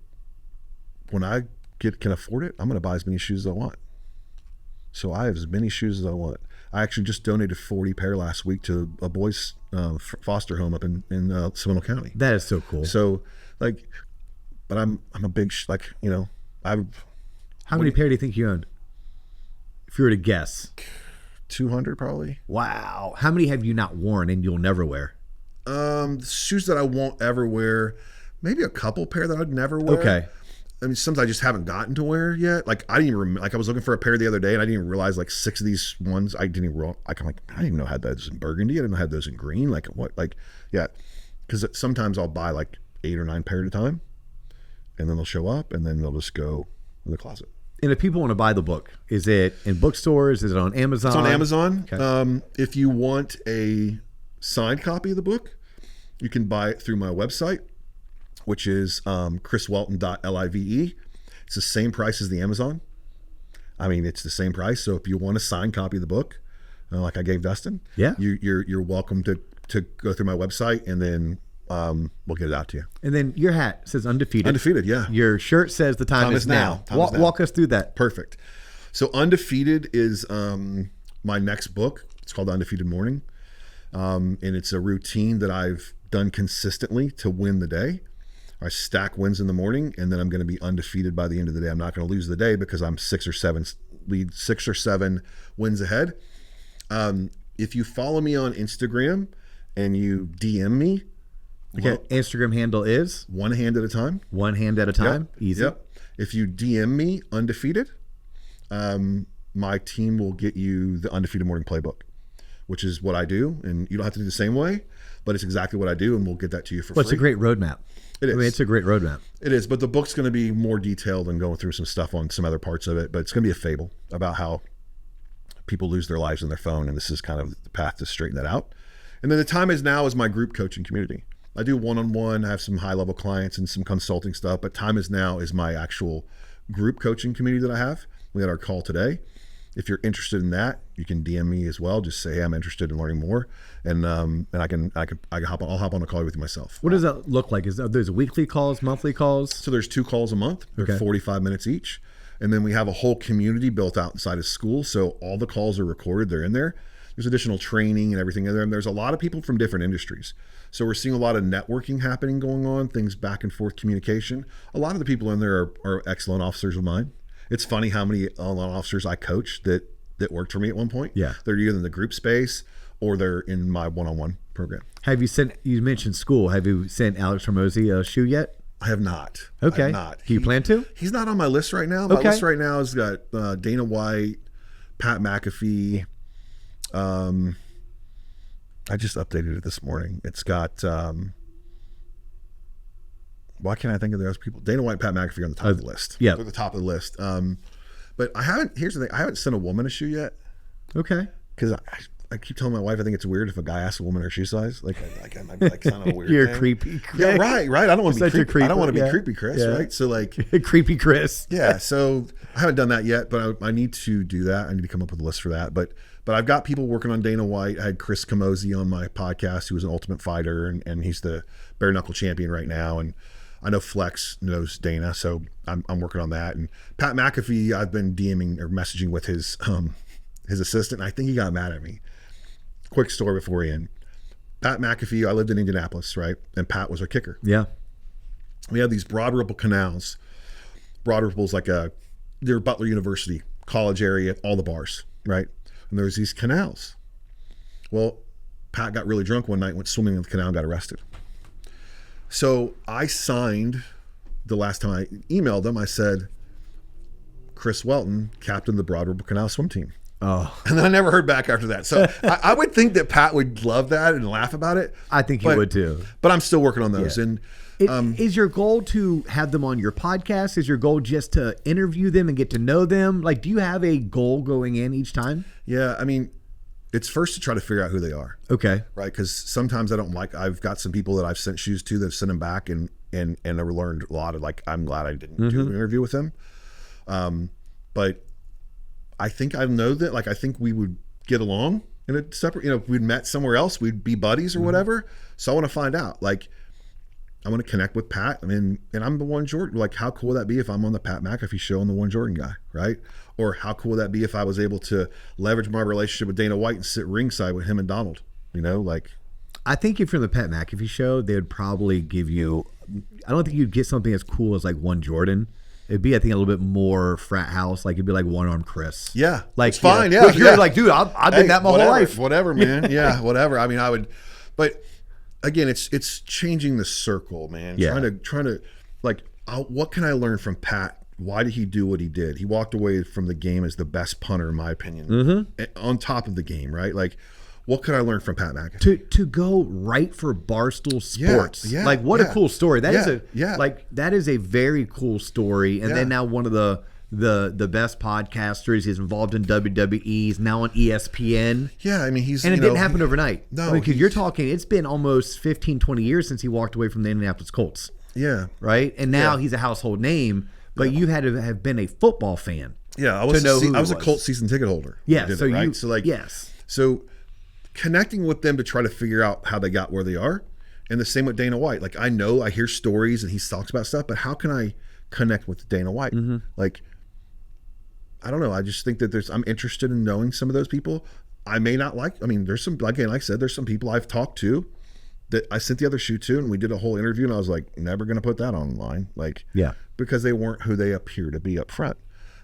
[SPEAKER 2] when I can afford it, I'm going to buy as many shoes as I want. So I have as many shoes as I want. I actually just donated 40 pair last week to a boys' foster home up in Seminole County.
[SPEAKER 1] That is so cool.
[SPEAKER 2] So but I'm a big
[SPEAKER 1] How many pair do you think you owned? If you were to guess.
[SPEAKER 2] 200 probably.
[SPEAKER 1] Wow. How many have you not worn and you'll never wear?
[SPEAKER 2] Shoes that I won't ever wear, maybe a couple pair that I'd never wear.
[SPEAKER 1] Okay.
[SPEAKER 2] I mean, some I just haven't gotten to wear yet. Like I didn't even remember, I was looking for a pair the other day and I didn't even realize 6 of these ones I didn't even I didn't even know I had those in burgundy. I didn't know I had those in green. Because sometimes I'll buy 8 or 9 pair at a time. And then they'll show up, and then they'll just go in the closet.
[SPEAKER 1] And if people want to buy the book, is it in bookstores? Is it on Amazon?
[SPEAKER 2] It's on Amazon.
[SPEAKER 1] Okay.
[SPEAKER 2] If you want a signed copy of the book, you can buy it through my website, which is chriswelton.live. It's the same price as the Amazon. I mean, it's the same price. So if you want a signed copy of the book, like I gave Dustin, you're welcome to go through my website, and then we'll get it out to you.
[SPEAKER 1] And then your hat says Undefeated.
[SPEAKER 2] Undefeated, yeah.
[SPEAKER 1] Your shirt says the time is now. Walk us through that.
[SPEAKER 2] Perfect. So Undefeated is my next book. It's called Undefeated Morning. And it's a routine that I've done consistently to win the day. I stack wins in the morning, and then I'm going to be undefeated by the end of the day. I'm not going to lose the day because I'm 6 or 7 wins ahead. If you follow me on Instagram and you DM me,
[SPEAKER 1] okay, Instagram handle is
[SPEAKER 2] one hand at a time.
[SPEAKER 1] One hand at a time.
[SPEAKER 2] Yep.
[SPEAKER 1] Easy.
[SPEAKER 2] Yep. If you DM me Undefeated, my team will get you the Undefeated Morning Playbook, which is what I do. And you don't have to do the same way, but it's exactly what I do, and we'll get that to you for free.
[SPEAKER 1] It's a great roadmap.
[SPEAKER 2] It is.
[SPEAKER 1] I mean, it's a great roadmap.
[SPEAKER 2] It is, but the book's going to be more detailed and going through some stuff on some other parts of it, but it's going to be a fable about how people lose their lives on their phone, and this is kind of the path to straighten that out. And then the time is now is my group coaching community. I do one-on-one, I have some high-level clients and some consulting stuff, but Time Is Now is my actual group coaching community that I have. We had our call today. If you're interested in that, you can DM me as well. Just say, hey, I'm interested in learning more, and I'll hop on a call with you myself.
[SPEAKER 1] What does that look like? Is those weekly calls, monthly calls?
[SPEAKER 2] So there's 2 calls a month. They're 45 minutes each, and then we have a whole community built out inside of school. So all the calls are recorded. They're in there. There's additional training and everything in there. And there's a lot of people from different industries. So we're seeing a lot of networking happening going on, things back and forth communication. A lot of the people in there are excellent officers of mine. It's funny how many officers I coach that worked for me at one point.
[SPEAKER 1] Yeah.
[SPEAKER 2] They're either in the group space or they're in my one-on-one program.
[SPEAKER 1] Have you mentioned school. Have you sent Alex Hormozi a shoe yet?
[SPEAKER 2] I have not.
[SPEAKER 1] Okay.
[SPEAKER 2] I have not.
[SPEAKER 1] Do you plan to?
[SPEAKER 2] He's not on my list right now. My list right now has got Dana White, Pat McAfee, I just updated it this morning. It's got, why can't I think of those people? Dana White and Pat McAfee are on the top of the list.
[SPEAKER 1] Yeah.
[SPEAKER 2] They're at the top of the list. But here's the thing, I haven't sent a woman a shoe yet.
[SPEAKER 1] Okay.
[SPEAKER 2] Because I keep telling my wife I think it's weird if a guy asks a woman her shoe size. Like I might be like kind of a weird
[SPEAKER 1] You're
[SPEAKER 2] thing.
[SPEAKER 1] creepy.
[SPEAKER 2] Yeah, right. I don't want to be
[SPEAKER 1] Such a
[SPEAKER 2] creepy. I don't want to
[SPEAKER 1] creeper,
[SPEAKER 2] be creepy, Chris,
[SPEAKER 1] yeah.
[SPEAKER 2] right? So like
[SPEAKER 1] Creepy Chris.
[SPEAKER 2] yeah, so I haven't done that yet, but I need to do that. I need to come up with a list for that. But I've got people working on Dana White. I had Chris Camozzi on my podcast, who was an Ultimate Fighter, and he's the bare knuckle champion right now. And I know Flex knows Dana, so I'm working on that. And Pat McAfee, I've been DMing or messaging with his assistant, and I think he got mad at me. Quick story before we end. Pat McAfee, I lived in Indianapolis, right? And Pat was our kicker.
[SPEAKER 1] Yeah.
[SPEAKER 2] We had these Broad Ripple canals. Broad Ripple's like they're Butler University, college area, all the bars, right? And there's these canals. Well, Pat got really drunk one night, went swimming in the canal and got arrested. So I signed, the last time I emailed him, I said, Chris Welton, captain of the Broad Ripple Canal swim team.
[SPEAKER 1] Oh.
[SPEAKER 2] And then I never heard back after that. So I would think that Pat would love that and laugh about it.
[SPEAKER 1] I think he would too.
[SPEAKER 2] But I'm still working on those.
[SPEAKER 1] Yeah.
[SPEAKER 2] And
[SPEAKER 1] is your goal to have them on your podcast? Is your goal just to interview them and get to know them? Like, do you have a goal going in each time?
[SPEAKER 2] yeah, I mean, it's first to try to figure out who they are.
[SPEAKER 1] Okay.
[SPEAKER 2] Right, because sometimes I don't like. I've got some people that I've sent shoes to that have sent them back, and I've learned a lot of like. I'm glad I didn't do an interview with them, but I think I know that. Like, I think we would get along in a separate. If we'd met somewhere else, we'd be buddies or whatever. So I want to find out. Like, I want to connect with Pat. I mean, and I'm the one Jordan. Like, how cool would that be if I'm on the Pat McAfee show and the one Jordan guy, right? Or how cool would that be if I was able to leverage my relationship with Dana White and sit ringside with him and Donald? Like.
[SPEAKER 1] I think if you're on the Pat McAfee show, they would probably give you. I don't think you'd get something as cool as like one Jordan. It'd be, I think, a little bit more frat house. Like, it'd be like One Arm Chris.
[SPEAKER 2] Yeah,
[SPEAKER 1] like
[SPEAKER 2] it's fine.
[SPEAKER 1] Yeah,
[SPEAKER 2] Yeah,
[SPEAKER 1] which you're like, dude, I've been that my whole life.
[SPEAKER 2] Whatever, man. Yeah, whatever. I mean, I would, but again, it's changing the circle, man.
[SPEAKER 1] Yeah.
[SPEAKER 2] Trying to, like, what can I learn from Pat? Why did he do what he did? He walked away from the game as the best punter, in my opinion, on top of the game, right? Like, what could I learn from Pat McAfee?
[SPEAKER 1] To go right for Barstool Sports.
[SPEAKER 2] Yeah,
[SPEAKER 1] like, what a cool story. That is
[SPEAKER 2] like,
[SPEAKER 1] that is a very cool story. And then now one of the best podcasters. He's involved in WWE. He's now on ESPN.
[SPEAKER 2] Yeah, I mean, it
[SPEAKER 1] didn't happen overnight.
[SPEAKER 2] No.
[SPEAKER 1] Because you're talking, it's been almost 15, 20 years since he walked away from the Indianapolis Colts.
[SPEAKER 2] Yeah.
[SPEAKER 1] Right? And now he's a household name, but you had to have been a football fan.
[SPEAKER 2] Yeah, I was a Colts season ticket holder.
[SPEAKER 1] Yeah,
[SPEAKER 2] so
[SPEAKER 1] yes.
[SPEAKER 2] So connecting with them to try to figure out how they got where they are. And the same with Dana White. Like, I hear stories and he talks about stuff, but how can I connect with Dana White? Like, I don't know. I just think that I'm interested in knowing some of those people. I may not like, I mean, there's some, again, like I said, there's some people I've talked to that I sent the other shoe to, and we did a whole interview, and I was like, never going to put that online. Like,
[SPEAKER 1] yeah,
[SPEAKER 2] because they weren't who they appear to be up front.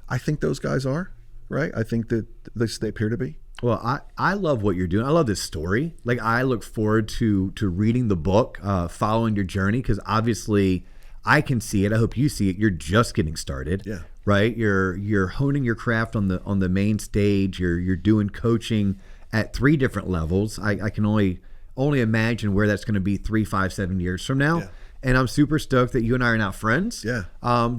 [SPEAKER 2] I think those guys are, right? I think that they appear to be.
[SPEAKER 1] Well, I love what you're doing. I love this story. Like, I look forward to reading the book, following your journey, because obviously I can see it. I hope you see it. You're just getting started.
[SPEAKER 2] Yeah.
[SPEAKER 1] Right? You're honing your craft on the main stage. You're doing coaching at 3 different levels. I can only imagine where that's going to be 3, 5, 7 years from now.
[SPEAKER 2] Yeah.
[SPEAKER 1] And I'm super stoked that you and I are now friends.
[SPEAKER 2] Yeah.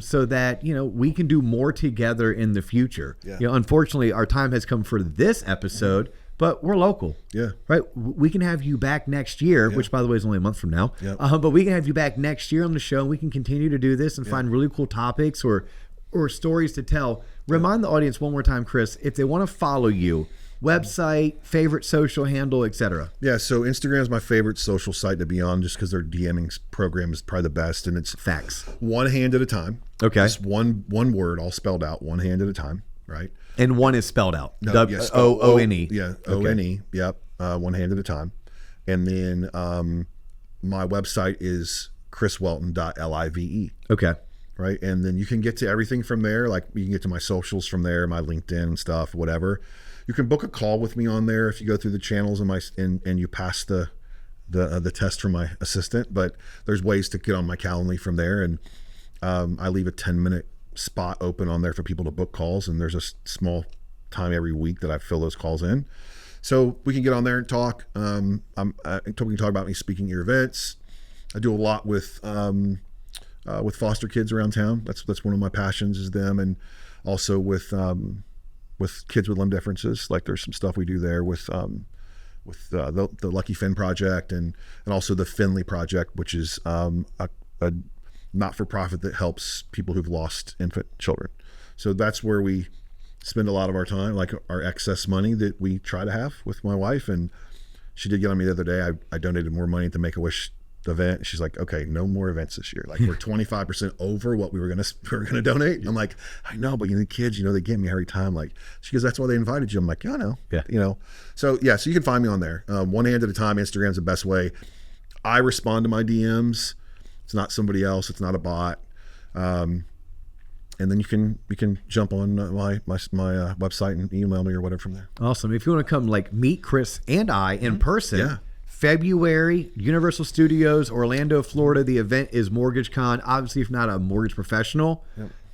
[SPEAKER 1] So that, we can do more together in the future.
[SPEAKER 2] Yeah.
[SPEAKER 1] Unfortunately, our time has come for this episode, but we're local.
[SPEAKER 2] Yeah.
[SPEAKER 1] Right. We can have you back next year, which, by the way, is only a month from now.
[SPEAKER 2] Yep.
[SPEAKER 1] But we can have you back next year on the show, and we can continue to do this and find really cool topics or stories to tell. Remind the audience one more time, Chris, if they want to follow you, website, favorite social handle, etc.
[SPEAKER 2] Yeah, so Instagram is my favorite social site to be on, just because their DMing program is probably the best, and it's
[SPEAKER 1] facts.
[SPEAKER 2] One hand at a time.
[SPEAKER 1] Okay.
[SPEAKER 2] Just one word, all spelled out, one hand at a time, right?
[SPEAKER 1] And one is spelled out.
[SPEAKER 2] No, yes,
[SPEAKER 1] O-N-E.
[SPEAKER 2] Yeah,
[SPEAKER 1] Okay.
[SPEAKER 2] O-N-E. Yep, one hand at a time. And then my website is chriswelton.live.
[SPEAKER 1] Okay.
[SPEAKER 2] Right, and then you can get to everything from there. Like, you can get to my socials from there, my LinkedIn and stuff, whatever. You can book a call with me on there if you go through the channels and you pass the test from my assistant. But there's ways to get on my Calendly from there, and I leave a 10-minute spot open on there for people to book calls, and there's a small time every week that I fill those calls in. So we can get on there and talk. We can talk about me speaking at your events. I do a lot with foster kids around town. That's one of my passions, is them, and also with kids with limb differences. Like there's some stuff we do there with the Lucky Finn Project and also the Finley Project, which is a not-for-profit that helps people who've lost infant children. So that's where we spend a lot of our time, like our excess money that we try to have with my wife. And she did get on me the other day. I donated more money at the Make-A-Wish event. She's like, okay, no more events this year. Like we're 25% over what we were gonna donate. I'm like, I know, but the kids, they get me every time. Like, she goes, that's why they invited you. I'm like, yeah, I know.
[SPEAKER 1] Yeah.
[SPEAKER 2] So yeah, so you can find me on there. One hand at a time. Instagram's the best way. I respond to my DMs. It's not somebody else. It's not a bot. And then you can jump on my website and email me or whatever from there.
[SPEAKER 1] Awesome. If you want to come meet Chris and I in person, February, Universal Studios, Orlando, Florida. The event is MortgageCon. Obviously, if not a mortgage professional,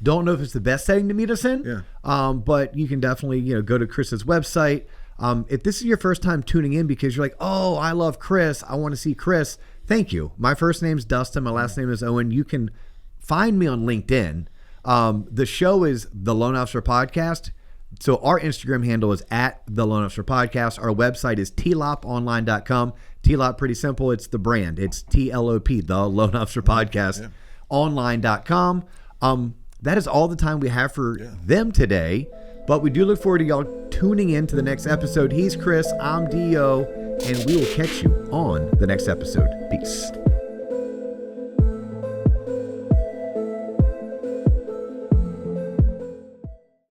[SPEAKER 1] don't know if it's the best setting to meet us in. But you can definitely go to Chris's website. If this is your first time tuning in because you're like, oh, I love Chris, I want to see Chris. Thank you. My first name's Dustin. My last name is Owen. You can find me on LinkedIn. The show is the Loan Officer Podcast. So our Instagram handle is at the Loan Officer Podcast. Our website is tloponline.com. TLOP, pretty simple. It's the brand. It's TLOP, the Loan Officer Podcast, online.com. That is all the time we have for them today. But we do look forward to y'all tuning in to the next episode. He's Chris. I'm Dio. And we will catch you on the next episode. Peace.